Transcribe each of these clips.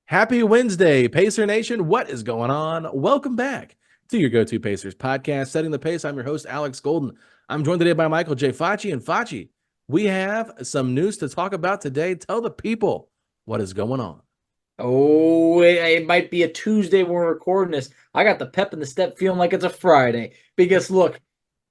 Happy Wednesday, Pacer Nation. What is going on? Welcome back to your go-to Pacers podcast, Setting the Pace. I'm your host, Alex Golden. I'm joined today by Michael J. Facci. And Facci, we have some news to talk about today. Tell the people what is going on. Oh, it might be a Tuesday when we're recording this. I got the pep in the step feeling like it's a Friday. Because look,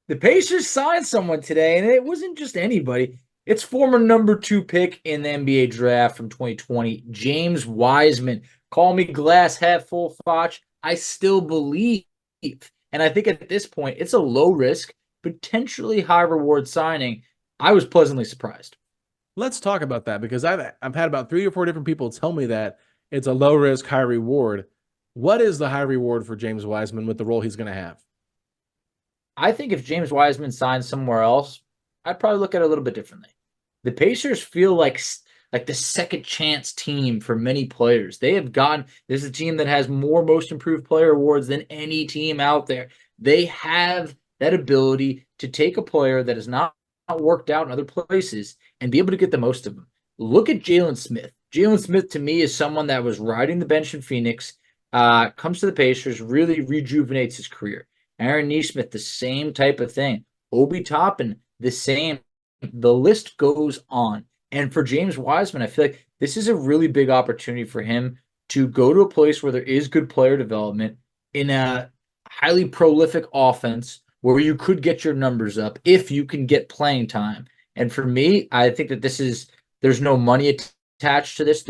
the Pacers signed someone today, and it wasn't just anybody. It's former number 2 pick in the NBA draft from 2020, James Wiseman. Call me glass half full, Foch. I still believe. And I think at this point, it's a low risk, potentially high reward signing. I was pleasantly surprised. Let's talk about that because I've had about 3 or 4 different people tell me that it's a low risk, high reward. What is the high reward for James Wiseman with the role he's going to have? I think if James Wiseman signs somewhere else, I'd probably look at it a little bit differently. The Pacers feel like the second chance team for many players. They have gotten this is a team that has more most improved player awards than any team out there. They have that ability to take a player that has not worked out in other places and be able to get the most of them. Look at Jalen Smith. Jalen Smith to me is someone that was riding the bench in Phoenix, comes to the Pacers, really rejuvenates his career. Aaron Nesmith, the same type of thing. Obi Toppin, the same. The list goes on. And for James Wiseman, I feel like this is a really big opportunity for him to go to a place where there is good player development in a highly prolific offense where you could get your numbers up if you can get playing time. And for me, I think that there's no money attached to this.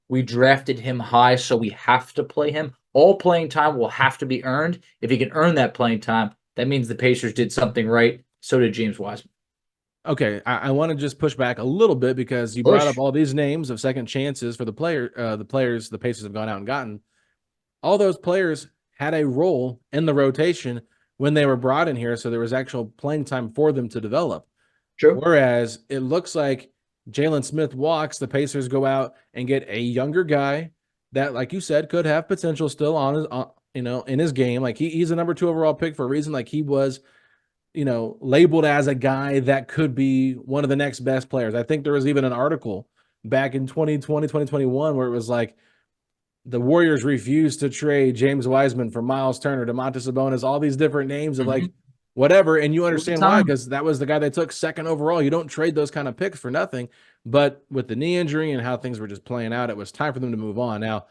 We drafted him high, so we have to play him. All playing time will have to be earned. If he can earn that playing time, that means the Pacers did something right. So did James Wiseman. Okay, I want to just push back a little bit because you brought up Push. all these names of second chances for the players the Pacers have gone out and gotten. All those players had a role in the rotation when they were brought in here, so there was actual playing time for them to develop. True. Whereas it looks like Jalen Smith walks, the Pacers go out and get a younger guy that, like you said, could have potential still on his, in his game. Like he's a number 2 overall pick for a reason. Like he was, labeled as a guy that could be one of the next best players. I think there was even an article back in 2020, 2021 where it was like the Warriors refused to trade James Wiseman for Miles Turner, Domantas Sabonis, all these different names of like whatever. And you understand why, because that was the guy they took second overall. You don't trade those kind of picks for nothing. But with the knee injury and how things were just playing out, it was time for them to move on. Now,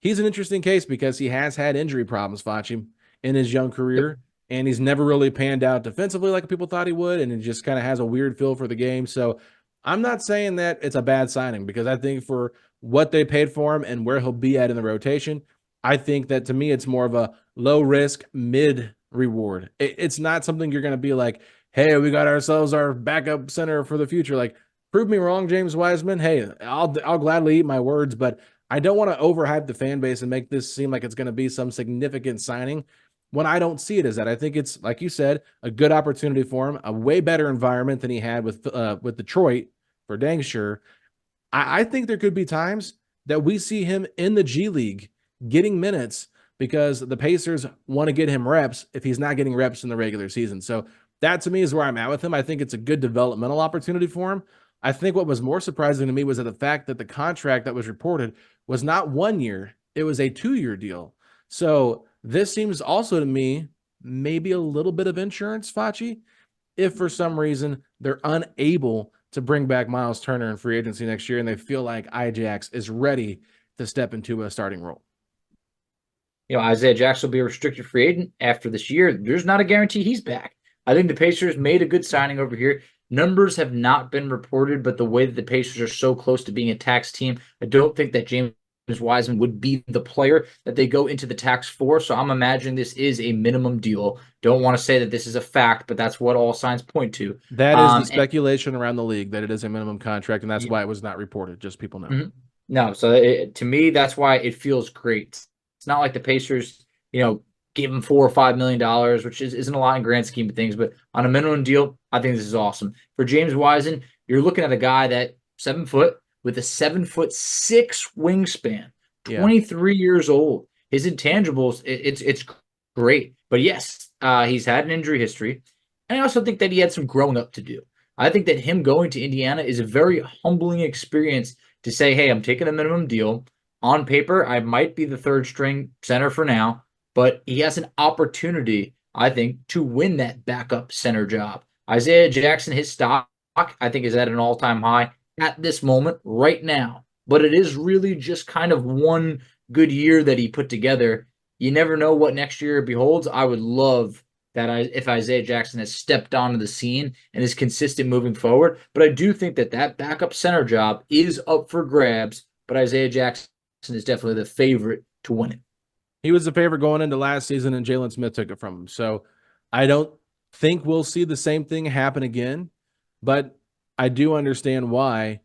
he's an interesting case because he has had injury problems, Facci, in his young career. And he's never really panned out defensively like people thought he would. And he just kind of has a weird feel for the game. So I'm not saying that it's a bad signing because I think for what they paid for him and where he'll be at in the rotation, I think that to me, it's more of a low risk, mid reward. It's not something you're going to be like, hey, we got ourselves our backup center for the future. Like, prove me wrong, James Wiseman. Hey, I'll gladly eat my words, but I don't want to overhype the fan base and make this seem like it's going to be some significant signing when I don't see it as that. I think it's, like you said, a good opportunity for him, a way better environment than he had with Detroit, for dang sure. I think there could be times that we see him in the G League getting minutes because the Pacers want to get him reps if he's not getting reps in the regular season. So that to me is where I'm at with him. I think it's a good developmental opportunity for him. I think what was more surprising to me was that the fact that the contract that was reported was not 1 year, it was a 2-year deal. So this seems also to me maybe a little bit of insurance, Facci, if for some reason they're unable to bring back Miles Turner in free agency next year and they feel like Ajax is ready to step into a starting role. Isaiah Jackson will be a restricted free agent after this year. There's not a guarantee he's back. I think the Pacers made a good signing over here. Numbers have not been reported, but the way that the Pacers are so close to being a tax team, I don't think that James Wiseman would be the player that they go into the tax for. So I'm imagining this is a minimum deal. Don't want to say that this is a fact, but that's what all signs point to. That is the speculation around the league, that it is a minimum contract, and that's why it was not reported. Just people know. Mm-hmm. No, so to me, that's why it feels great. It's not like the Pacers, give him $4 or $5 million, which isn't a lot in grand scheme of things. But on a minimum deal, I think this is awesome. For James Wiseman, you're looking at a guy that 7 foot with a 7'6" wingspan, 23 years old. His intangibles, it's great. But yes, he's had an injury history. And I also think that he had some growing up to do. I think that him going to Indiana is a very humbling experience to say, hey, I'm taking a minimum deal. on paper, I might be the third string center for now, but he has an opportunity, I think, to win that backup center job. Isaiah Jackson, his stock, I think, is at an all-time high at this moment right now. But it is really just kind of one good year that he put together. You never know what next year beholds. I would love that if Isaiah Jackson has stepped onto the scene and is consistent moving forward. But I do think that backup center job is up for grabs. But Isaiah Jackson is definitely the favorite to win it. He was the favorite going into last season, and Jalen Smith took it from him. So I don't think we'll see the same thing happen again, but I do understand why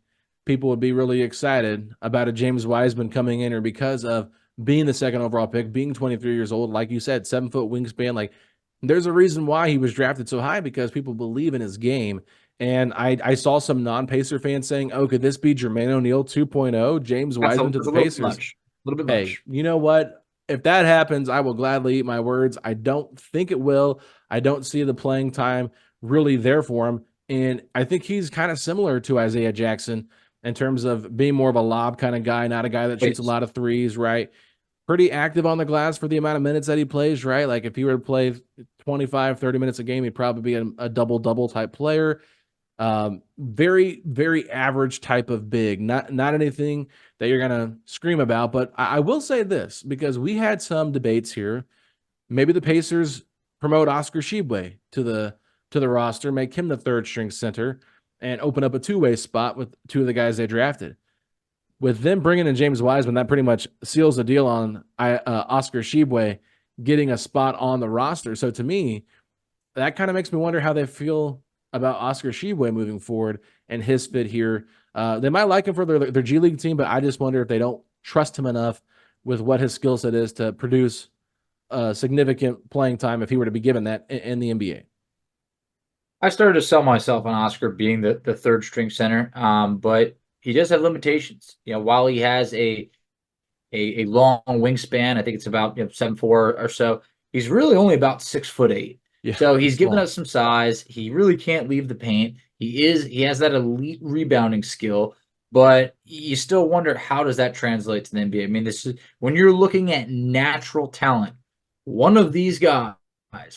people would be really excited about a James Wiseman coming in, or because of being the second overall pick, being 23 years old, like you said, 7-foot wingspan. Like, there's a reason why he was drafted so high, because people believe in his game. And I saw some non-Pacer fans saying, oh, could this be Jermaine O'Neal 2.0, James Wiseman to the Pacers? A little bit Hey, much. you know what? If that happens, I will gladly eat my words. I don't think it will. I don't see the playing time really there for him. And I think he's kind of similar to Isaiah Jackson in terms of being more of a lob kind of guy, not a guy that shoots a lot of threes, right? Pretty active on the glass for the amount of minutes that he plays, right? Like, if he were to play 25, 30 minutes a game, he'd probably be a double-double type player. Very, very average type of big, not anything that you're going to scream about. But I will say this, because we had some debates here. Maybe the Pacers promote Oscar Tshiebwe to the roster, make him the third string center, and open up a two-way spot with two of the guys they drafted. With them bringing in James Wiseman, that pretty much seals the deal on Oscar Tshiebwe getting a spot on the roster. So to me, that kind of makes me wonder how they feel about Oscar Tshiebwe moving forward and his fit here. They might like him for their G League team, but I just wonder if they don't trust him enough with what his skill set is to produce significant playing time if he were to be given that in the NBA. I started to sell myself on Oscar being the third string center, but he does have limitations. While he has a long wingspan, I think it's about 7'4" or so. He's really only about 6'8". Yeah, so he's given us some size. He really can't leave the paint. He has that elite rebounding skill, but you still wonder, how does that translate to the NBA? I mean, this is when you're looking at natural talent. One of these guys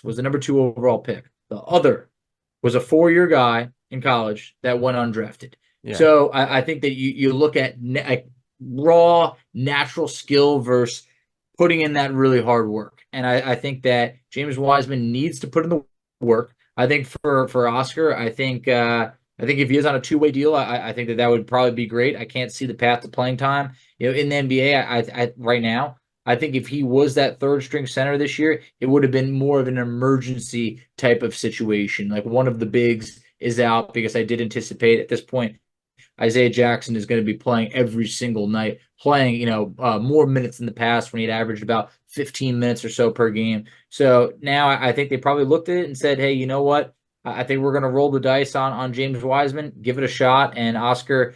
was the number 2 overall pick. The other was a 4-year guy in college that went undrafted. Yeah. So I think that you look at raw natural skill versus putting in that really hard work. And I think that James Wiseman needs to put in the work. I think for Oscar, I think if he is on a 2-way deal, I think that would probably be great. I can't see the path to playing time. In the NBA, I right now, I think if he was that third string center this year, it would have been more of an emergency type of situation. Like, one of the bigs is out, because I did anticipate at this point Isaiah Jackson is going to be playing every single night, playing, more minutes in the past when he'd averaged about 15 minutes or so per game. So now I think they probably looked at it and said, hey, you know what? I think we're going to roll the dice on James Wiseman, give it a shot, and Oscar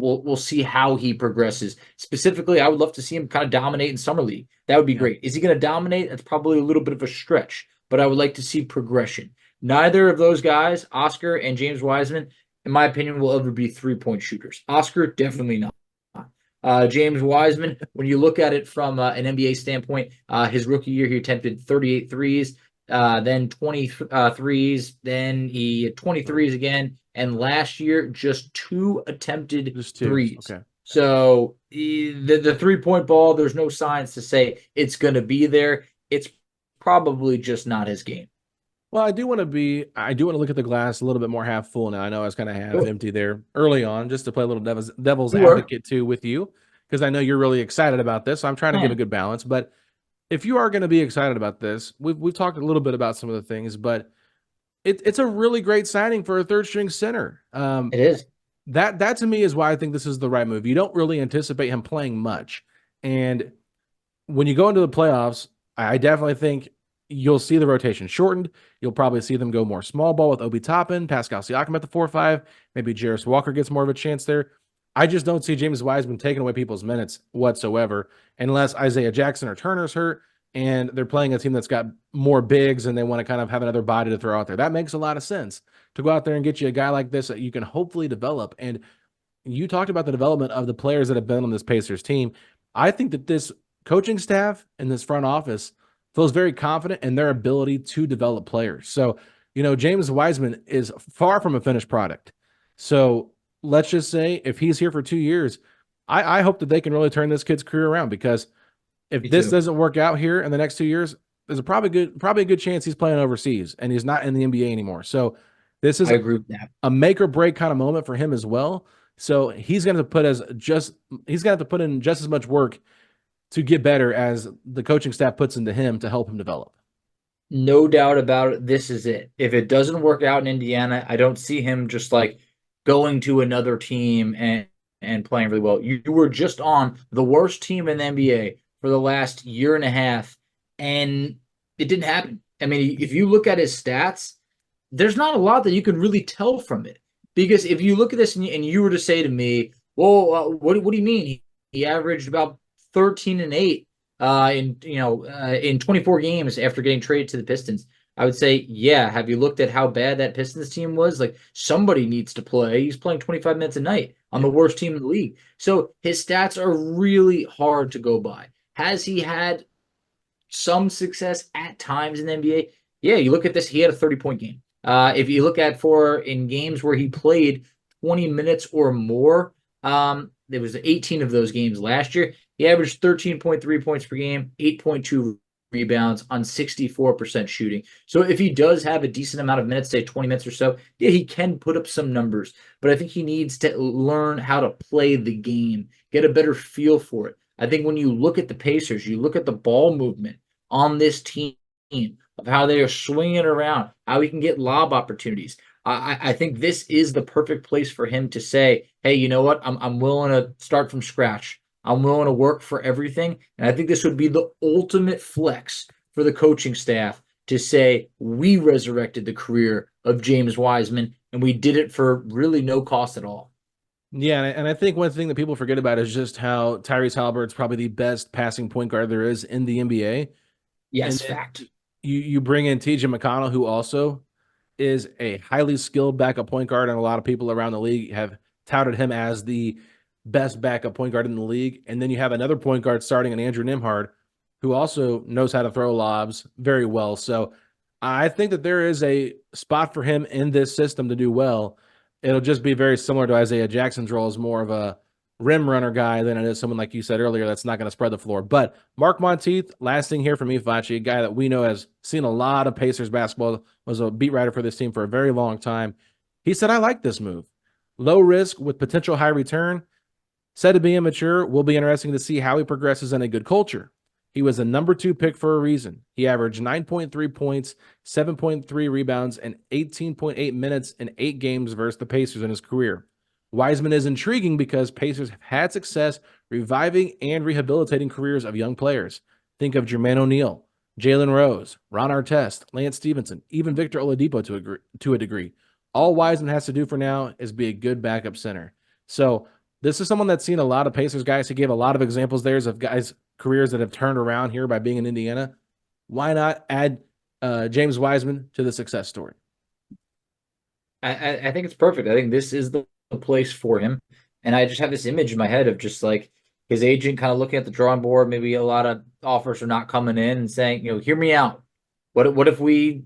we'll see how he progresses. Specifically, I would love to see him kind of dominate in Summer League. That would be great. Is he going to dominate? That's probably a little bit of a stretch, but I would like to see progression. Neither of those guys, Oscar and James Wiseman, in my opinion, will ever be 3-point shooters. Oscar, definitely not. James Wiseman, when you look at it from an NBA standpoint, his rookie year, he attempted 38 threes, then 20 threes, then he had 20 threes again, and last year, just 2 attempted threes. Okay. So the 3-point ball, there's no signs to say it's going to be there. It's probably just not his game. Well, I do want to look at the glass a little bit more half full now. I know I was kind of half empty there early on, just to play a little devil's advocate too with you, because I know you're really excited about this. So I'm trying to give a good balance. But if you are going to be excited about this, we've talked a little bit about some of the things, but it's a really great signing for a third string center. It is. That to me is why I think this is the right move. You don't really anticipate him playing much. And when you go into the playoffs, I definitely think you'll see the rotation shortened. You'll probably see them go more small ball with Obi Toppin, Pascal Siakam at the 4-5. Maybe Jarris Walker gets more of a chance there. I just don't see James Wiseman taking away people's minutes whatsoever, unless Isaiah Jackson or Turner's hurt and they're playing a team that's got more bigs and they want to kind of have another body to throw out there. That makes a lot of sense, to go out there and get you a guy like this that you can hopefully develop. And you talked about the development of the players that have been on this Pacers team. I think that this coaching staff and this front office feels very confident in their ability to develop players. So, James Wiseman is far from a finished product. So let's just say if he's here for 2 years, I hope that they can really turn this kid's career around, because if this doesn't work out here in the next 2 years, there's probably a good chance he's playing overseas and he's not in the NBA anymore. So this is I agree with that. a make or break kind of moment for him as well. So he's going to put in just as much work to get better as the coaching staff puts into him to help him develop. No doubt about it. This is it. If it doesn't work out in Indiana, I don't see him just like going to another team and playing really well. You were just on the worst team in the NBA for the last year and a half, and it didn't happen. I mean, if you look at his stats, there's not a lot that you can really tell from it. Because if you look at this and you were to say to me, well, what do you mean? He averaged about 13 and 8 in 24 games after getting traded to the Pistons. I would say, yeah. Have you looked at how bad that Pistons team was? Like, somebody needs to play. He's playing 25 minutes a night on the worst team in the league. So his stats are really hard to go by. Has he had some success at times in the NBA? Yeah, you look at this, he had a 30-point game. If you look at in games where he played 20 minutes or more, there was 18 of those games last year. He averaged 13.3 points per game, 8.2 rebounds on 64% shooting. So if he does have a decent amount of minutes, say 20 minutes or so, yeah, he can put up some numbers. But I think he needs to learn how to play the game, get a better feel for it. I think when you look at the Pacers, you look at the ball movement on this team, of how they are swinging it around, how he can get lob opportunities. I think this is the perfect place for him to say, hey, you know what? I'm willing to start from scratch. I'm willing to work for everything. And I think this would be the ultimate flex for the coaching staff to say, we resurrected the career of James Wiseman, and we did it for really no cost at all. Yeah, and I think one thing that people forget about is just how Tyrese Haliburton's probably the best passing point guard there is in the NBA. Yes, And fact. You bring in TJ McConnell, who also is a highly skilled backup point guard, and a lot of people around the league have touted him as the best backup point guard in the league. And then you have another point guard starting in Andrew Nembhard, who also knows how to throw lobs very well. So I think that there is a spot for him in this system to do well. It'll just be very similar to Isaiah Jackson's role as more of a rim runner guy than it is someone, like you said earlier, that's not going to spread the floor. But Mark Monteith, last thing here for me, Facci, a guy that we know has seen a lot of Pacers basketball, was a beat writer for this team for a very long time. He said, I like this move. Low risk with potential high return. Said to be immature, will be interesting to see how he progresses in a good culture. He was a number 2 pick for a reason. He averaged 9.3 points, 7.3 rebounds, and 18.8 minutes in 8 games versus the Pacers in his career. Wiseman is intriguing because Pacers have had success reviving and rehabilitating careers of young players. Think of Jermaine O'Neal, Jalen Rose, Ron Artest, Lance Stevenson, even Victor Oladipo to a degree. All Wiseman has to do for now is be a good backup center. So this is someone that's seen a lot of Pacers guys. He gave a lot of examples there of guys' careers that have turned around here by being in Indiana. Why not add James Wiseman to the success story? I think it's perfect. I think this is the place for him. And I just have this image in my head of just like his agent kind of looking at the drawing board. Maybe a lot of offers are not coming in and saying, hear me out. What if we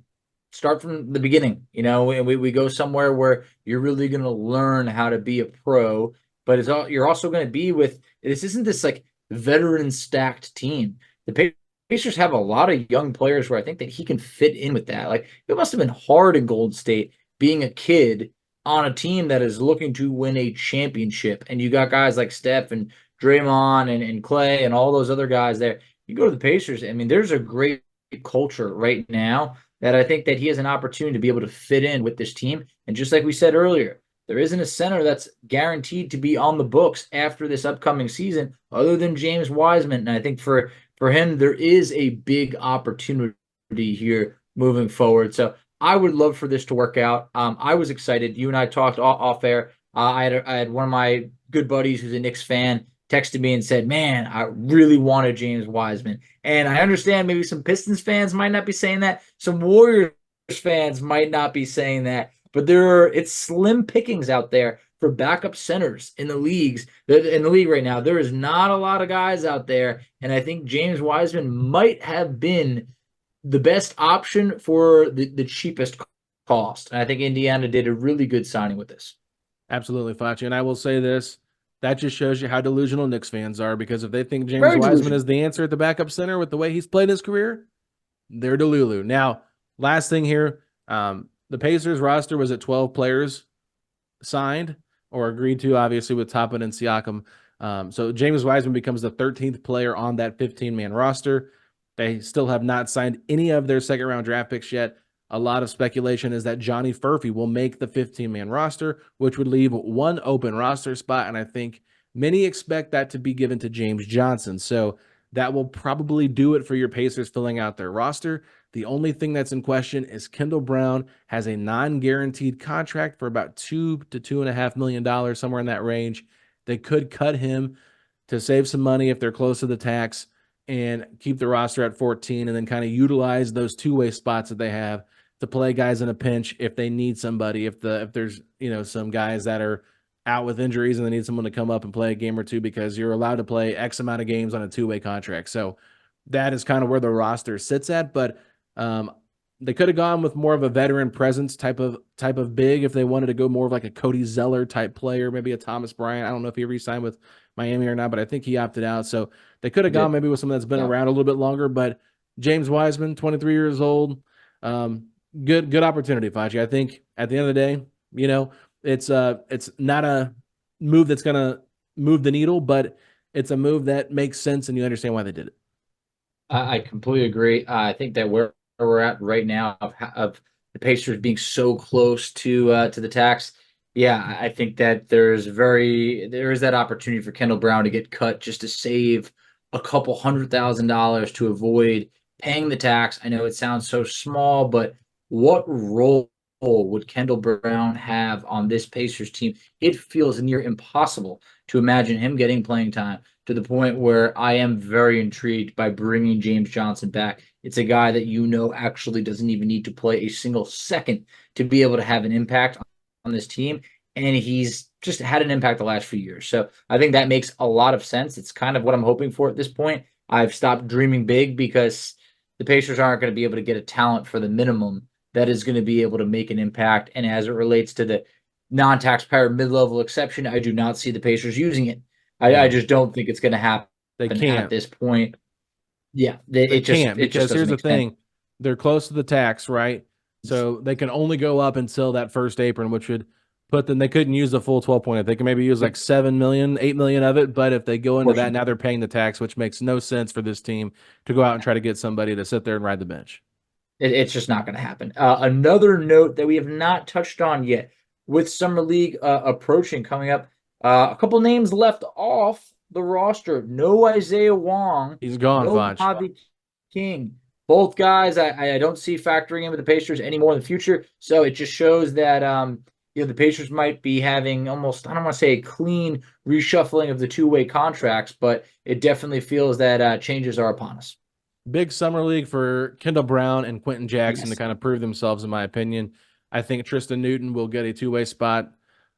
start from the beginning, and we go somewhere where you're really going to learn how to be a pro, but you're also going to be with, this isn't this like veteran stacked team. The Pacers have a lot of young players where I think that he can fit in with that. Like, it must have been hard in Golden State being a kid on a team that is looking to win a championship. And you got guys like Steph and Draymond and Clay and all those other guys there. You go to the Pacers, I mean, there's a great culture right now that I think that he has an opportunity to be able to fit in with this team. And just like we said earlier, there isn't a center that's guaranteed to be on the books after this upcoming season other than James Wiseman. And I think for him, there is a big opportunity here moving forward. So I would love for this to work out. I was excited. You and I talked off air. I had one of my good buddies who's a Knicks fan texted me and said, man, I really wanted James Wiseman. And I understand maybe some Pistons fans might not be saying that. Some Warriors fans might not be saying that. But it's slim pickings out there for backup centers in the league right now. There is not a lot of guys out there, and I think James Wiseman might have been the best option for the cheapest cost. And I think Indiana did a really good signing with this. Absolutely, Facci. And I will say this, that just shows you how delusional Knicks fans are, because if they think James Very Wiseman delusional. is the answer at the backup center with the way he's played his career, they're delulu. Now, last thing here, the Pacers roster was at 12 players signed or agreed to, obviously, with Toppin and Siakam. So James Wiseman becomes the 13th player on that 15-man roster. They still have not signed any of their second-round draft picks yet. A lot of speculation is that Johnny Furphy will make the 15-man roster, which would leave one open roster spot, and I think many expect that to be given to James Johnson. So that will probably do it for your Pacers filling out their roster. The only thing that's in question is Kendall Brown has a non-guaranteed contract for about $2 to $2.5 million, somewhere in that range. They could cut him to save some money if they're close to the tax and keep the roster at 14, and then kind of utilize those two-way spots that they have to play guys in a pinch if they need somebody. If there's some guys that are out with injuries and they need someone to come up and play a game or two, because you're allowed to play X amount of games on a two-way contract. So that is kind of where the roster sits at. But they could have gone with more of a veteran presence type of big if they wanted to go more of like a Cody Zeller type player, maybe a Thomas Bryant. I don't know if he re-signed with Miami or not, but I think he opted out. So they could have gone maybe with someone that's been around a little bit longer. But James Wiseman, 23 years old, good opportunity, Facci. I think at the end of the day, it's not a move that's going to move the needle, but it's a move that makes sense and you understand why they did it. I completely agree. I think that where we're at right now of the Pacers being so close to the tax, yeah, I think that there is that opportunity for Kendall Brown to get cut just to save a couple $100,000 to avoid paying the tax. I know it sounds so small, but what role would Kendall Brown have on this Pacers team? It feels near impossible to imagine him getting playing time, to the point where I am very intrigued by bringing James Johnson back. It's a guy that actually doesn't even need to play a single second to be able to have an impact on this team, and he's just had an impact the last few years. So I think that makes a lot of sense. It's kind of what I'm hoping for at this point. I've stopped dreaming big because the Pacers aren't going to be able to get a talent for the minimum that is going to be able to make an impact. And as it relates to the non-taxpayer mid-level exception, I do not see the Pacers using it. I just don't think it's going to happen. They can't at this point. Yeah, because here's the thing: they're close to the tax, right? So they can only go up until that first apron, which would put them. They couldn't use the full 12.8. They can maybe use like 7 million, 8 million of it. But if they go into that, now they're paying the tax, which makes no sense for this team to go out and try to get somebody to sit there and ride the bench. It's just not going to happen. Another note that we have not touched on yet, with Summer League approaching, coming up, a couple names left off the roster. No Isaiah Wong. He's gone, no Mojave King. Both guys I don't see factoring in with the Pacers anymore in the future. So it just shows that the Pacers might be having almost, I don't want to say a clean reshuffling of the two-way contracts, but it definitely feels that changes are upon us. Big summer league for Kendall Brown and Quentin Jackson to kind of prove themselves, in my opinion. I think Tristan Newton will get a two-way spot.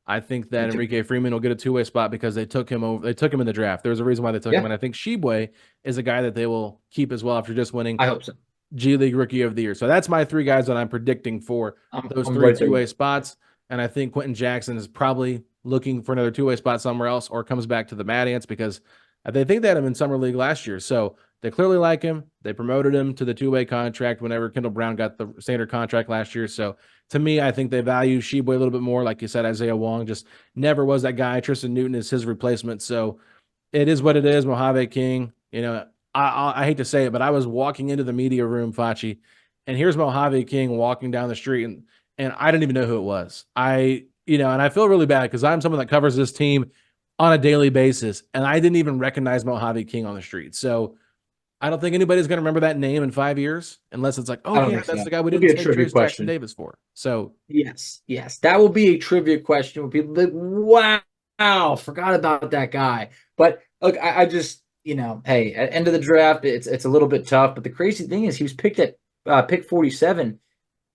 I think that Enrique Freeman will get a two-way spot because they took him over. They took him in the draft. There's a reason why they took him, and I think Sheboy is a guy that they will keep as well after just winning. I hope so. G League Rookie of the Year. So that's my three guys that I'm predicting for those three two-way spots. And I think Quentin Jackson is probably looking for another two-way spot somewhere else, or comes back to the Mad Ants, because they think they had him in Summer League last year. So they clearly like him. They promoted him to the two-way contract whenever Kendall Brown got the standard contract last year. So to me, I think they value Sheboy a little bit more. Like you said, Isaiah Wong just never was that guy. Tristan Newton is his replacement. So it is what it is. Mojave King, I hate to say it, but I was walking into the media room, Facci, and here's Mojave King walking down the street, and I didn't even know who it was. And I feel really bad because I'm someone that covers this team on a daily basis, and I didn't even recognize Mojave King on the street. So I don't think anybody's going to remember that name in 5 years, unless it's like, oh yeah, that's the guy we didn't take Trace Jackson Davis for. So yes, that will be a trivia question where people be like, wow, forgot about that guy. But look, I just, hey, at the end of the draft, it's a little bit tough. But the crazy thing is, he was picked at pick 47.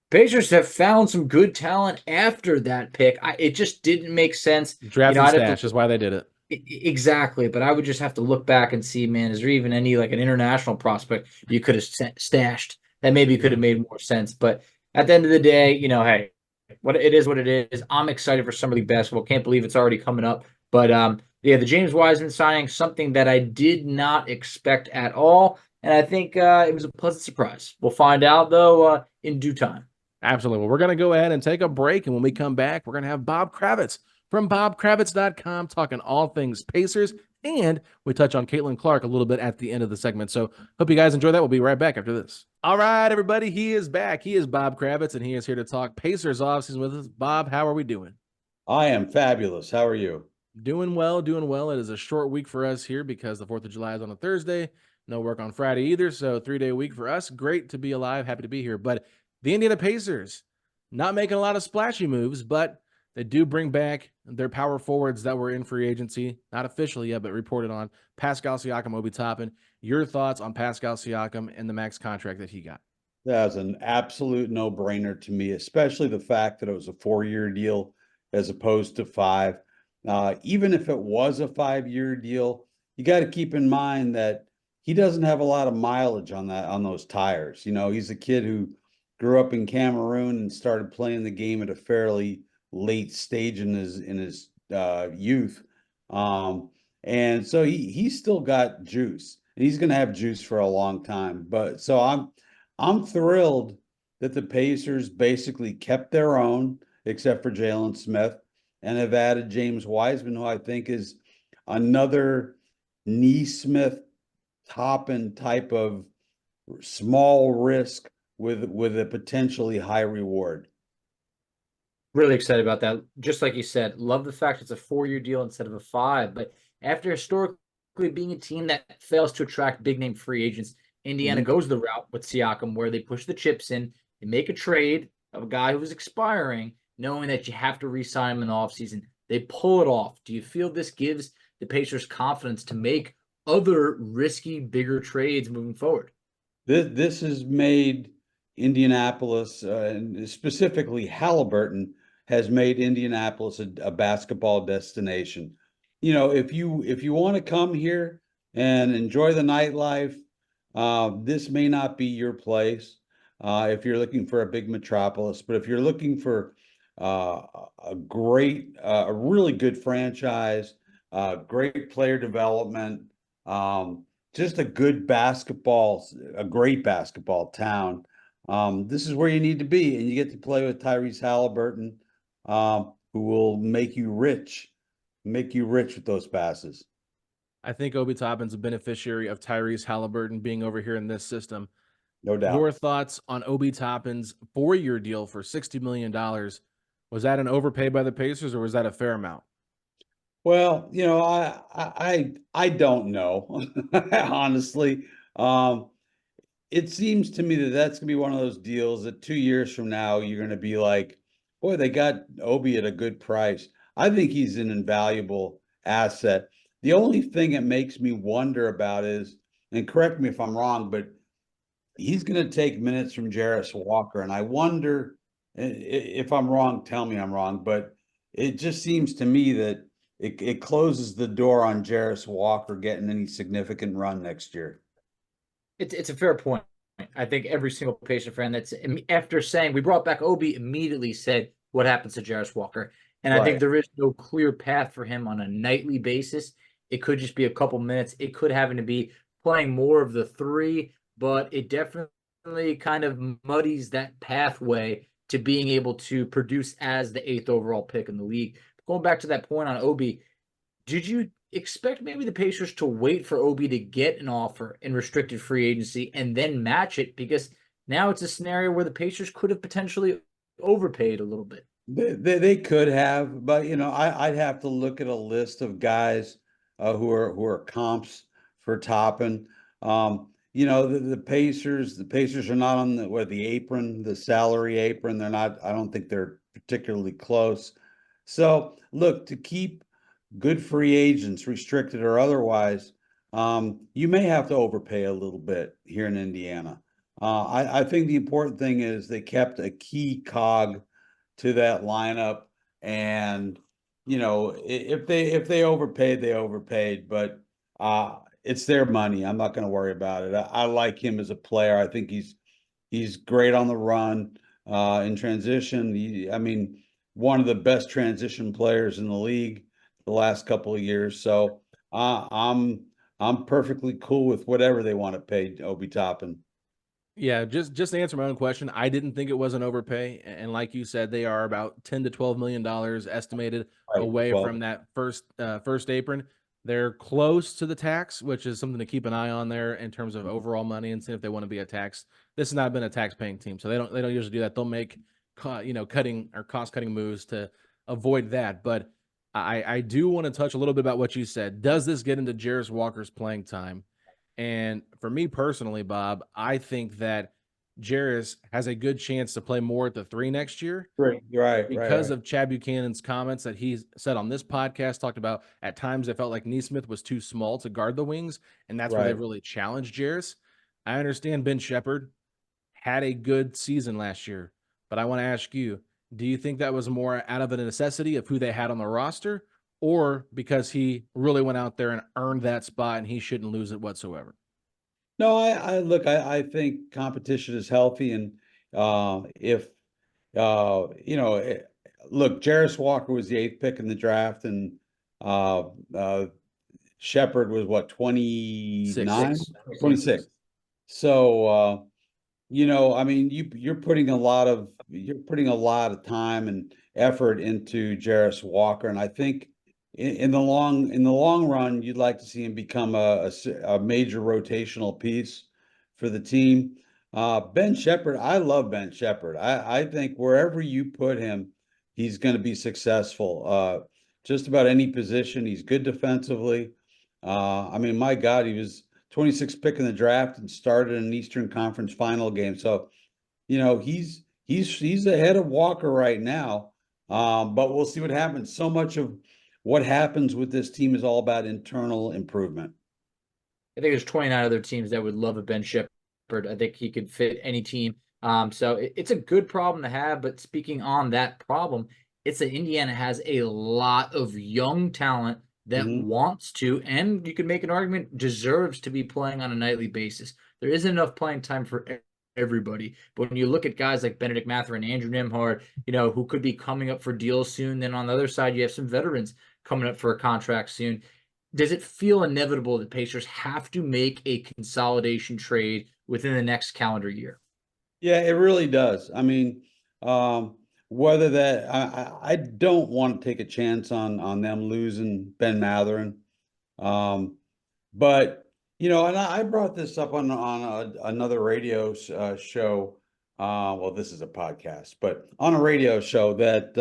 Pacers have found some good talent after that pick. It just didn't make sense. Draft and I'd have stash to is why they did it. exactly, but I would just have to look back and see, man, is there even any like an international prospect you could have stashed that maybe could have made more sense? But at the end of the day, hey, what it is. I'm excited for summer league basketball. Can't believe it's already coming up. But yeah, the James Wiseman signing, something that I did not expect at all, and I think it was a pleasant surprise. We'll find out though in due time. Absolutely. Well, we're going to go ahead and take a break. And when we come back, we're going to have Bob Kravitz from bobkravitz.com talking all things Pacers. And we touch on Caitlin Clark a little bit at the end of the segment. So hope you guys enjoy that. We'll be right back after this. All right, everybody. He is back. He is Bob Kravitz, and he is here to talk Pacers offseason with us. Bob, how are we doing? I am fabulous. How are you? Doing well, doing well. It is a short week for us here because the 4th of July is on a Thursday. No work on Friday either. So 3-day week for us. Great to be alive. Happy to be here. But the Indiana Pacers, not making a lot of splashy moves, but they do bring back their power forwards that were in free agency. Not officially yet, but reported on. Pascal Siakam, Obi Toppin. Your thoughts on Pascal Siakam and the max contract that he got? That was an absolute no-brainer to me, especially the fact that it was a 4-year deal as opposed to 5. Even if it was a 5-year deal, you got to keep in mind that he doesn't have a lot of mileage on those tires. He's a kid who grew up in Cameroon and started playing the game at a fairly late stage in his youth, and so he's still got juice, and he's going to have juice for a long time. But so I'm thrilled that the Pacers basically kept their own, except for Jalen Smith, and have added James Wiseman, who I think is another Nesmith Toppin type of small risk with a potentially high reward. Really excited about that. Just like you said, love the fact it's a 4-year deal instead of a 5. But after historically being a team that fails to attract big name free agents, Indiana goes the route with Siakam where they push the chips in and make a trade of a guy who's expiring, knowing that you have to re-sign him in the offseason. They pull it off. Do you feel this gives the Pacers confidence to make other risky, bigger trades moving forward? This has made Indianapolis, and specifically Haliburton, has made Indianapolis a basketball destination. If you want to come here and enjoy the nightlife, this may not be your place if you're looking for a big metropolis. But if you're looking for a really good franchise, great player development, just a great basketball town. This is where you need to be, and you get to play with Tyrese Haliburton, who will make you rich with those passes. I think Obi Toppin's a beneficiary of Tyrese Haliburton being over here in this system. No doubt. Your thoughts on Obi Toppin's 4-year deal for $60 million? Was that an overpay by the Pacers, or was that a fair amount? Well, I don't know, honestly. It seems to me that that's gonna be one of those deals that 2 years from now you're gonna be like, boy, they got Obi at a good price. I think he's an invaluable asset. The only thing that makes me wonder about is, and correct me if I'm wrong, but he's going to take minutes from Jarris Walker, and I wonder if I'm wrong. Tell me I'm wrong, but it just seems to me that it closes the door on Jarris Walker getting any significant run next year. It's a fair point. I think every single Pacer fan that's after saying we brought back Obi immediately said what happens to Jarris Walker, and I think there is no clear path for him on a nightly basis. It could just be a couple minutes. It could happen to be playing more of the 3, but it definitely kind of muddies that pathway to being able to produce as the 8th overall pick in the league. Going back to that point on Obi, did you expect maybe the Pacers to wait for Obi to get an offer in restricted free agency and then match it? Because now it's a scenario where the Pacers could have potentially overpaid a little bit. They could have, but I'd have to look at a list of guys who are comps for Toppin. The Pacers are not on the apron, the salary apron. They're not. I don't think they're particularly close. So look, to keep good free agents, restricted or otherwise, you may have to overpay a little bit here in Indiana. I think the important thing is they kept a key cog to that lineup, and if they overpaid, they overpaid, but it's their money. I'm not going to worry about it. I like him as a player. I think he's great on the run, in transition. I mean, one of the best transition players in the league the last couple of years. So I'm perfectly cool with whatever they want to pay Obi Toppin. Yeah, just to answer my own question, I didn't think it was an overpay, and like you said, they are about $10 to $12 million estimated Right. away Well, from that first apron. They're close to the tax, which is something to keep an eye on there in terms of overall money and see if they want to be a tax. This has not been a tax paying team, so they don't usually do that. They'll make cutting or cost cutting moves to avoid that. But I do want to touch a little bit about what you said. Does this get into Jarris Walker's playing time? And for me personally, Bob, I think that Jarris has a good chance to play more at the 3 next year because right. of Chad Buchanan's comments that he said on this podcast, talked about at times it felt like Nesmith was too small to guard the wings, and that's where they Right. really challenged Jarris. I understand Ben Shepherd had a good season last year, but I want to ask you, do you think that was more out of a necessity of who they had on the roster, or because he really went out there and earned that spot and he shouldn't lose it whatsoever? No, I look, I think competition is healthy, and if look, Jarris Walker was the 8th pick in the draft, and uh, uh, Shepard was what, 29, Six. 26. So I mean, you're putting a lot of time and effort into Jarris Walker, and I think in the long run, you'd like to see him become a major rotational piece for the team. Ben Shepherd, I love Ben Shepherd. I think wherever you put him, he's going to be successful. Just about any position, he's good defensively. I mean, my God, he was 26th pick in the draft and started an Eastern Conference final game. So, he's ahead of Walker right now. But we'll see what happens. So much of what happens with this team is all about internal improvement. I think there's 29 other teams that would love a Ben Shepherd. I think he could fit any team. So it's a good problem to have. But speaking on that problem, it's that Indiana has a lot of young talent that Mhm. wants to, and you could make an argument, deserves to be playing on a nightly basis. There isn't enough playing time for everybody. But when you look at guys like Benedict Mathurin, Andrew Nembhard, who could be coming up for deals soon, then on the other side, you have some veterans coming up for a contract soon. Does it feel inevitable that Pacers have to make a consolidation trade within the next calendar year? Yeah, it really does. I mean, whether that I don't want to take a chance on them losing Ben Mathurin. But and I brought this up on another radio show. Well, this is a podcast, but on a radio show that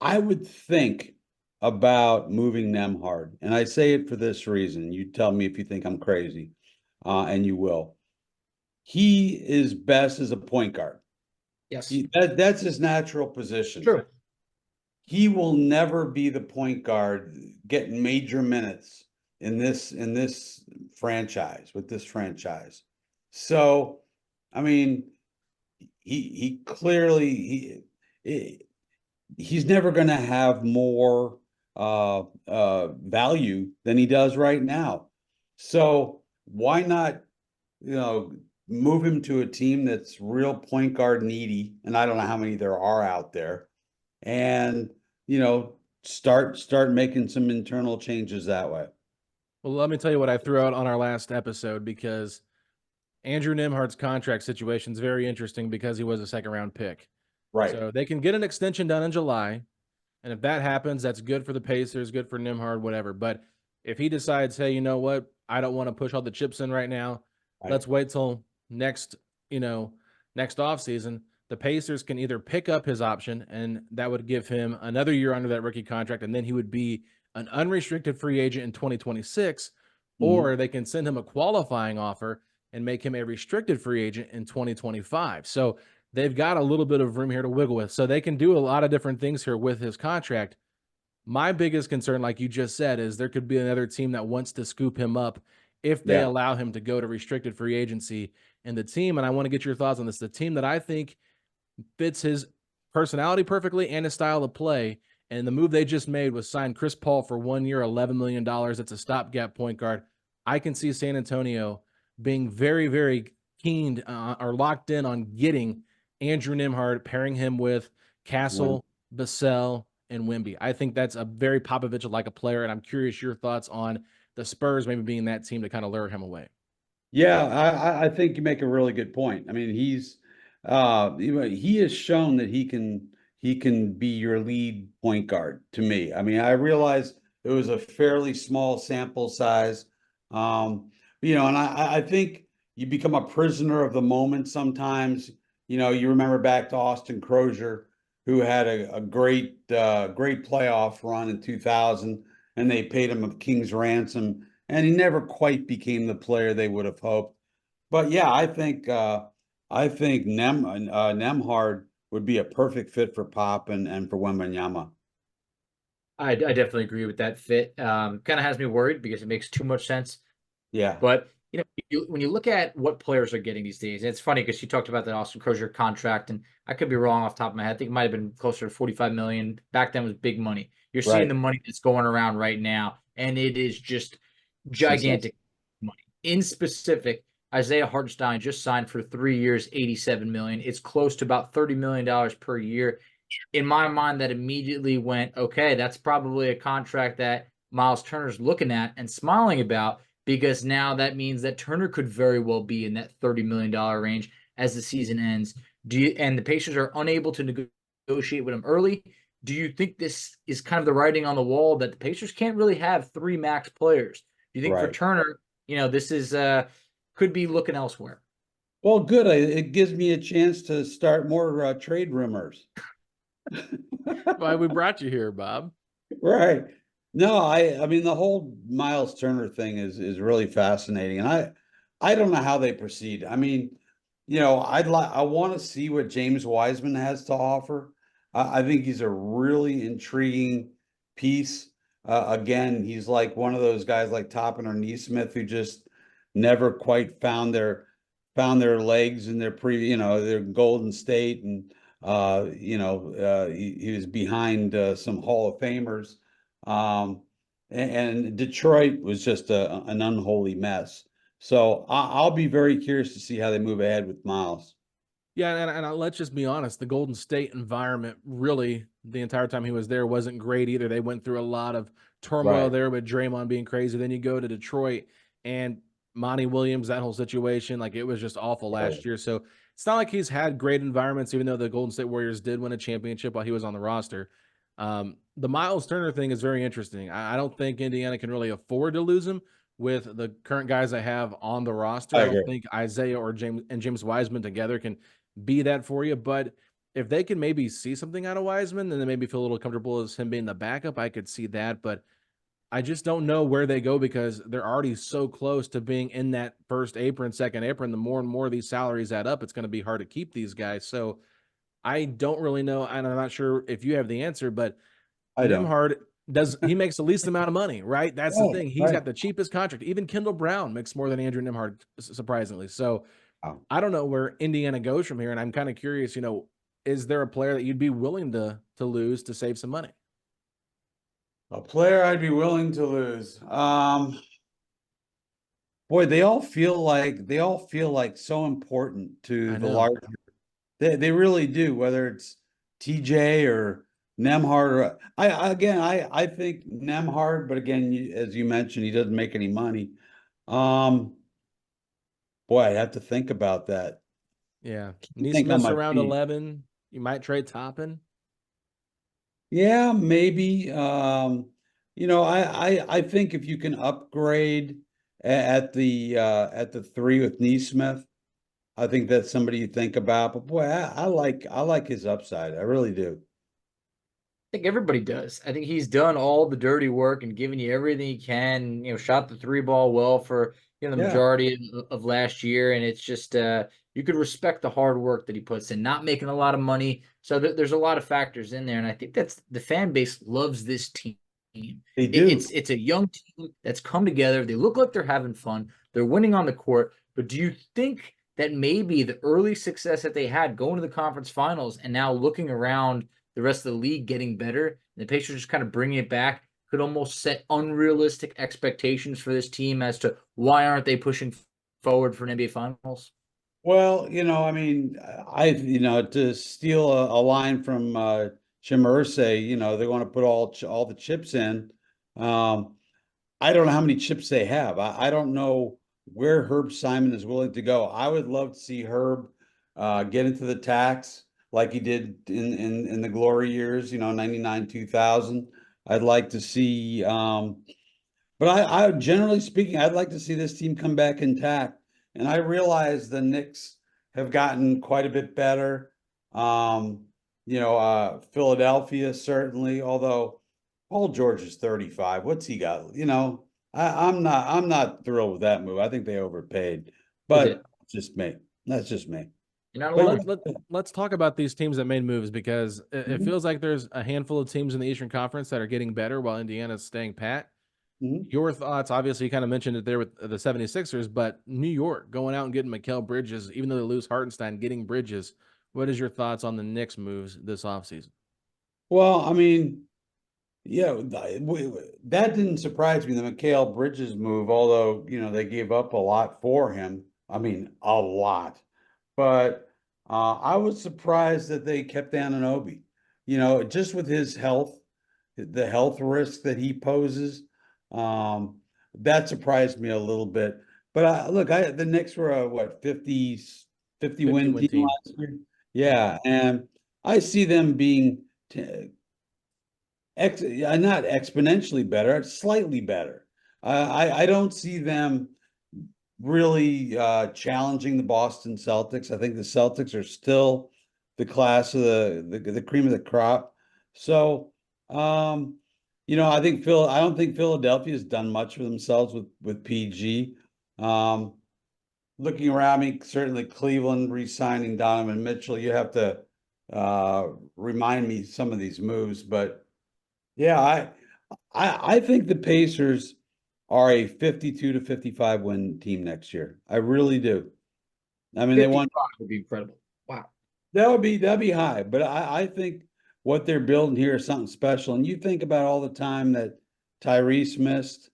I would think about moving Nemhard, and I say it for this reason. You tell me if you think I'm crazy, and you will. He is best as a point guard. Yes. That's his natural position. True. He will never be the point guard getting major minutes in this franchise with this franchise. So, I mean, he clearly he's never going to have more value than he does right now. So why not, move him to a team that's real point guard needy, and I don't know how many there are out there, and start making some internal changes that way. Well, let me tell you what I threw out on our last episode, because Andrew Nembhard's contract situation is very interesting because he was a second-round pick. Right. So they can get an extension done in July, and if that happens, that's good for the Pacers, good for Nembhard, whatever. But if he decides, hey, you know what, I don't want to push all the chips in right now, Right. let's wait till next offseason, the Pacers can either pick up his option, and that would give him another year under that rookie contract, and then he would be an unrestricted free agent in 2026, or they can send him a qualifying offer and make him a restricted free agent in 2025. So they've got a little bit of room here to wiggle with. So they can do a lot of different things here with his contract. My biggest concern, like you just said, is there could be another team that wants to scoop him up if they Yeah. allow him to go to restricted free agency. And the team, and I want to get your thoughts on this, the team that I think fits his personality perfectly and his style of play. And the move they just made was sign Chris Paul for 1 year, $11 million. It's a stopgap point guard. I can see San Antonio being very, very keen or locked in on getting Andrew Nembhard, pairing him with Castle, Vassell, and Wemby. I think that's a very Popovich-like a player, and I'm curious your thoughts on the Spurs maybe being that team to kind of lure him away. Yeah, I think you make a really good point. I mean, he has shown that he can be your lead point guard to me. I mean, I realize it was a fairly small sample size. And I think you become a prisoner of the moment sometimes. You remember back to Austin Crozier, who had a great playoff run in 2000, and they paid him a king's ransom, and he never quite became the player they would have hoped. But yeah, I think Nemhard would be a perfect fit for Pop and for Wembanyama. I definitely agree with that fit. Kind of has me worried because it makes too much sense. Yeah, But when you look at what players are getting these days, and it's funny because you talked about that Austin Crozier contract, and I could be wrong off the top of my head. I think it might have been closer to 45 million. Back then was big money. You're seeing right. the money that's going around right now, and it is just It's insane. gigantic money. In specific, Isaiah Hartenstein just signed for 3 years, 87 million. It's close to about $30 million per year. In my mind, that immediately went, okay, that's probably a contract that Miles Turner's looking at and smiling about, because now that means that Turner could very well be in that $30 million range as the season ends. And the Pacers are unable to negotiate with him early. Do you think this is kind of the writing on the wall that the Pacers can't really have 3 max players? Do you think for Right. Turner, this is could be looking elsewhere? Well, good. It gives me a chance to start more trade rumors. Why we brought you here, Bob. Right. No, I mean the whole Miles Turner thing is really fascinating, and I don't know how they proceed. I mean, I want to see what James Wiseman has to offer. I think he's a really intriguing piece. Again, he's like one of those guys like Toppin or Nesmith who just never quite found their legs in their Golden State, and he was behind some Hall of Famers. And Detroit was just an unholy mess. So I'll be very curious to see how they move ahead with Miles. Yeah, and let's just be honest, the Golden State environment really the entire time he was there wasn't great either. They went through a lot of turmoil Right. there with Draymond being crazy. Then you go to Detroit and Monty Williams, that whole situation, like it was just awful last year. So it's not like he's had great environments, even though the Golden State Warriors did win a championship while he was on the roster. The Miles Turner thing is very interesting. I don't think Indiana can really afford to lose him with the current guys I have on the roster. I I don't agree. think Isaiah or James Wiseman together can be that for you. But if they can maybe see something out of Wiseman and then maybe feel a little comfortable as him being the backup, I could see that. But I just don't know where they go because they're already so close to being in that first apron, second apron. The more and more these salaries add up, it's going to be hard to keep these guys. So I don't really know. And I'm not sure if you have the answer, but I don't. Nembhard he makes the least amount of money, right? That's the Oh, thing. He's right. got the cheapest contract. Even Kendall Brown makes more than Andrew Nembhard, surprisingly. So Wow. I don't know where Indiana goes from here, and I'm kind of curious. Is there a player that you'd be willing to lose to save some money? A player I'd be willing to lose. Boy, they all feel like so important to I the know. larger. They really do, whether it's TJ or Nemhard or I think Nemhard, but again, as you mentioned, he doesn't make any money. Um, Boy, I have to think about that. Yeah, Think on Nesmith's my around feet. 11. You might trade Toppin. Yeah, maybe. I think if you can upgrade at the 3 with Nesmith, I think that's somebody you think about. But boy, I like his upside. I really do. I think everybody does. I think he's done all the dirty work and given you everything he can. Shot the 3 ball well for the Yeah, majority of last year, and it's just you could respect the hard work that he puts in. Not making a lot of money, so there's a lot of factors in there, and I think that's the fan base loves this team. They do. It's a young team that's come together. They look like they're having fun. They're winning on the court. But do you think that maybe the early success that they had going to the conference finals and now looking around the rest of the league getting better, and the Pacers just kind of bringing it back, could almost set unrealistic expectations for this team as to why aren't they pushing forward for an NBA Finals? Well, I mean, to steal a line from Jim Irsay, they want to put all the chips in. I don't know how many chips they have. I don't know where Herb Simon is willing to go. I would love to see Herb get into the tax like he did in the glory years, 99, 2000. I'd like to see, but I generally speaking, I'd like to see this team come back intact. And I realize the Knicks have gotten quite a bit better. Philadelphia certainly, although Paul George is 35. What's he got? I'm not thrilled with that move. I think they overpaid, but it's just me. That's just me. You're not Well, alone. let's talk about these teams that made moves, because it Mhm. feels like there's a handful of teams in the Eastern Conference that are getting better while Indiana's staying pat. Mhm. Your thoughts, obviously, you kind of mentioned it there with the 76ers, but New York going out and getting Mikal Bridges, even though they lose Hartenstein, getting Bridges. What is your thoughts on the Knicks moves this offseason? Well, I mean, yeah, that didn't surprise me, the Mikal Bridges move, although, they gave up a lot for him. I mean, a lot. But I was surprised that they kept Anunoby. Just with his health, the health risk that he poses, that surprised me a little bit. But the Knicks were a what 50 win 50-win team team. last year. Yeah, and I see them being not exponentially better, slightly better. I don't see them really challenging the Boston Celtics. I think the Celtics are still the class of the cream of the crop. So, I don't think Philadelphia has done much for themselves with PG. Um, Looking around me, certainly Cleveland re-signing Donovan Mitchell. You have to remind me some of these moves, but yeah, I think the Pacers are a 52 to 55 win team next year. I really do. I mean, they won. 55 would be incredible. Wow. That'd be high, but I think what they're building here is something special. And you think about all the time that Tyrese missed.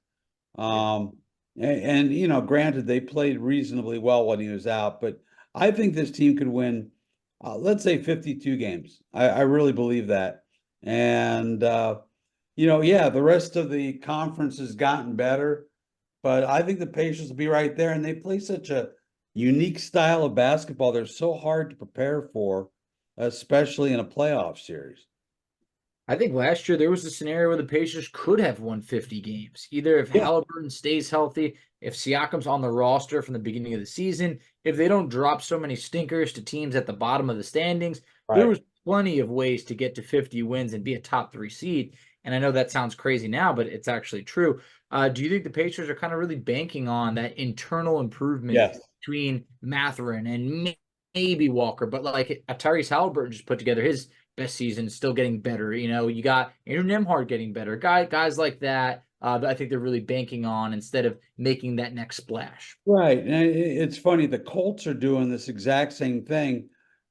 Granted, they played reasonably well when he was out, but I think this team could win, let's say 52 games. I really believe that. And yeah, the rest of the conference has gotten better, but I think the Pacers will be right there. And they play such a unique style of basketball. They're so hard to prepare for, especially in a playoff series. I think last year there was a scenario where the Pacers could have won 50 games, either if Yeah. Haliburton stays healthy, if Siakam's on the roster from the beginning of the season, if they don't drop so many stinkers to teams at the bottom of the standings. There Right. was plenty of ways to get to 50 wins and be a top 3 seed. And I know that sounds crazy now, but it's actually true. Do you think the Pacers are kind of really banking on that internal improvement Yes. between Mathurin and maybe Walker? But like Tyrese Haliburton just put together his best season, still getting better. You got Andrew Nemhard getting better. Guys like that. I think they're really banking on instead of making that next splash. Right. And it's funny, the Colts are doing this exact same thing,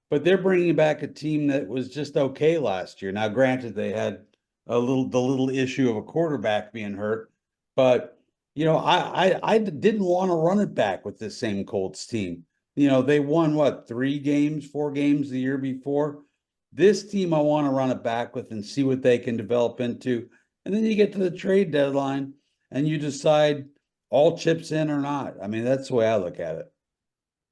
but they're bringing back a team that was just okay last year. Now, granted, they had the little issue of a quarterback being hurt, but I didn't want to run it back with this same Colts team. They won what, 3 games, 4 games the year before. This team I want to run it back with and see what they can develop into. And then you get to the trade deadline and you decide all chips in or not. I mean, that's the way I look at it.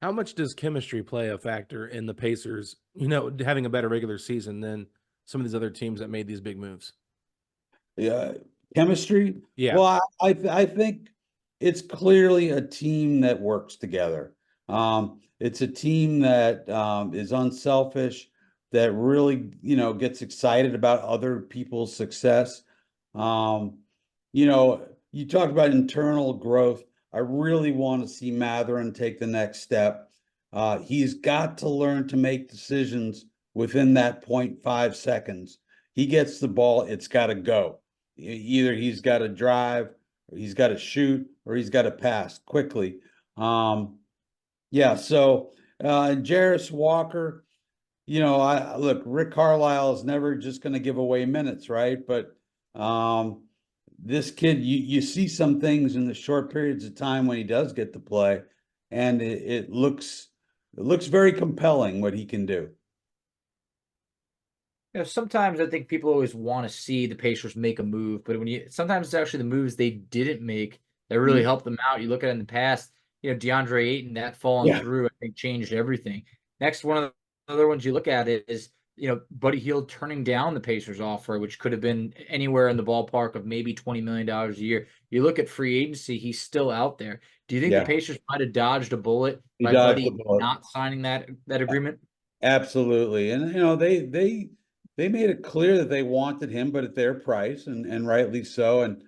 How much does chemistry play a factor in the Pacers, having a better regular season than some of these other teams that made these big moves? Yeah, chemistry. Yeah. Well, I think it's clearly a team that works together. It's a team that is unselfish, that really gets excited about other people's success. You talk about internal growth. I really want to see Matherin take the next step. He's got to learn to make decisions within that 0.5 seconds. He gets the ball, it's got to go. Either he's got to drive, or he's got to shoot, or he's got to pass quickly. Yeah, so Jarris Walker, I look, Rick Carlisle is never just going to give away minutes, right? But this kid, you see some things in the short periods of time when he does get to play, and it looks very compelling what he can do. Sometimes I think people always want to see the Pacers make a move, but sometimes it's actually the moves they didn't make that really helped them out. You look at it in the past, DeAndre Ayton, that falling through, I think changed everything. Next, one of the other ones you look at it is, Buddy Hield turning down the Pacers offer, which could have been anywhere in the ballpark of maybe $20 million a year. You look at free agency, he's still out there. Do you think the Pacers might have dodged a bullet by Buddy not signing that agreement? Absolutely. And, they made it clear that they wanted him, but at their price, and rightly so. And,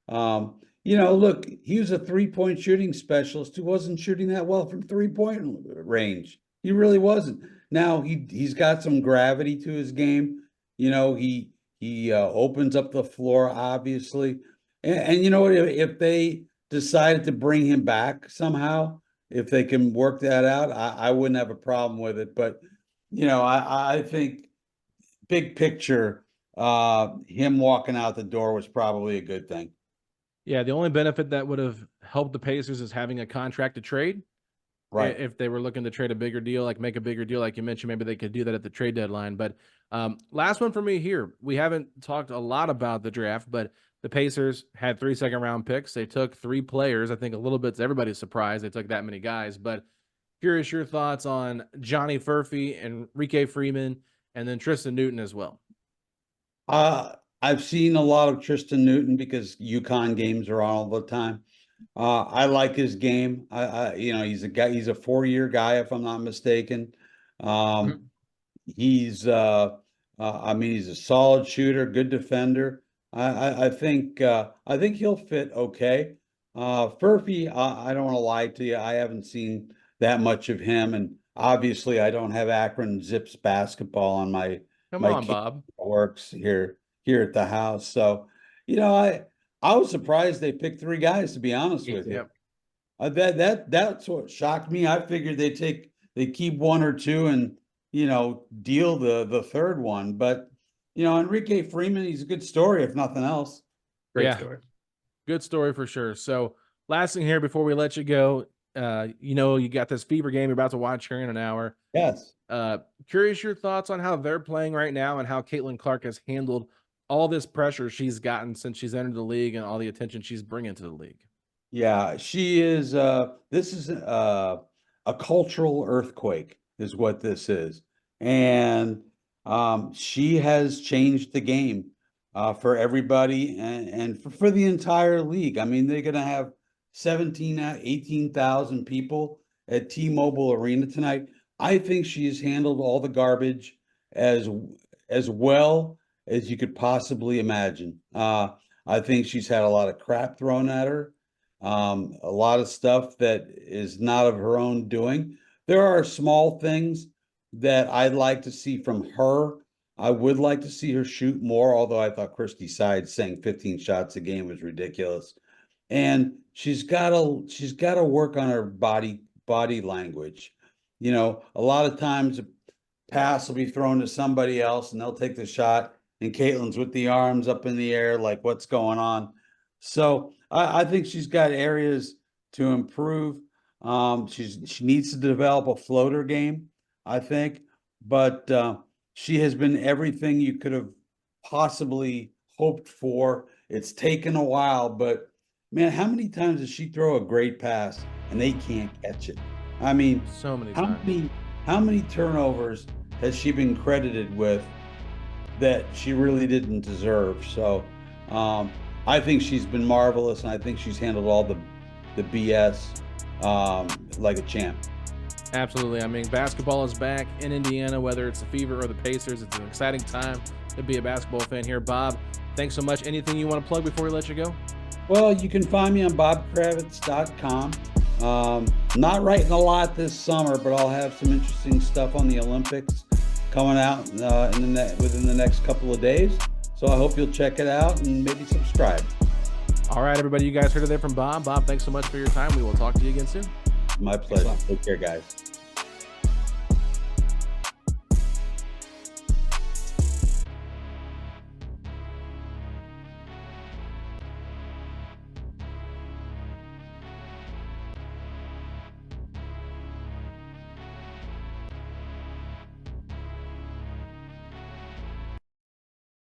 look, he was a 3-point shooting specialist who wasn't shooting that well from 3-point range. He really wasn't. Now he's got some gravity to his game. He opens up the floor, obviously. And you know what? If they decided to bring him back somehow, if they can work that out, I wouldn't have a problem with it. But, I think big picture, him walking out the door was probably a good thing. Yeah, the only benefit that would have helped the Pacers is having a contract to trade. Right. If they were looking to trade a bigger deal, like make a bigger deal, like you mentioned, maybe they could do that at the trade deadline. But last one for me here. We haven't talked a lot about the draft, but the Pacers had 3 second-round picks. They took 3 players. I think a little bit to everybody's surprise they took that many guys. But curious your thoughts on Johnny Furphy, Enrique Freeman, and then Tristan Newton as well. I've seen a lot of Tristan Newton because UConn games are on all the time. I like his game. He's a 4-year guy, if I'm not mistaken. He's he's a solid shooter, good defender. I think he'll fit okay. Furphy, I don't want to lie to you. I haven't seen that much of him, and obviously I don't have Akron Zips basketball on my Bob works here at the house. So, I was surprised they picked 3 guys, to be honest with you. That's what shocked me. I figured they keep 1 or 2 and, deal the third one. But, Enrique Freeman, he's a good story, if nothing else. Great story. Good story for sure. So last thing here before we let you go, you got this Fever game you're about to watch here in an hour. Yes. Curious your thoughts on how they're playing right now and how Caitlin Clark has handled all this pressure she's gotten since she's entered the league and all the attention she's bringing to the league. Yeah, she is. This is a cultural earthquake is what this is. And she has changed the game for everybody and for the entire league. I mean, they're going to have 18,000 people at T-Mobile Arena tonight. I think she's handled all the garbage as well as you could possibly imagine. I think she's had a lot of crap thrown at her, a lot of stuff that is not of her own doing. There are small things that I'd like to see from her. I would like to see her shoot more, although I thought Christy Sides saying 15 shots a game was ridiculous. And she's got to work on her body language. A lot of times a pass will be thrown to somebody else and they'll take the shot, and Caitlin's with the arms up in the air, like what's going on. So I think she's got areas to improve. She needs to develop a floater game, I think, but she has been everything you could have possibly hoped for. It's taken a while, but man, how many times does she throw a great pass and they can't catch it? I mean, so many times. How many turnovers has she been credited with that she really didn't deserve? So I think she's been marvelous, and I think she's handled all the BS like a champ. Absolutely. I mean, basketball is back in Indiana, whether it's the Fever or the Pacers. It's an exciting time to be a basketball fan here. Bob, thanks so much. Anything you want to plug before we let you go? Well, you can find me on bobkravitz.com. Not writing a lot this summer, but I'll have some interesting stuff on the Olympics coming out within the next couple of days. So I hope you'll check it out and maybe subscribe. All right, everybody, you guys heard it there from Bob. Bob, thanks so much for your time. We will talk to you again soon. My pleasure. Take care, guys.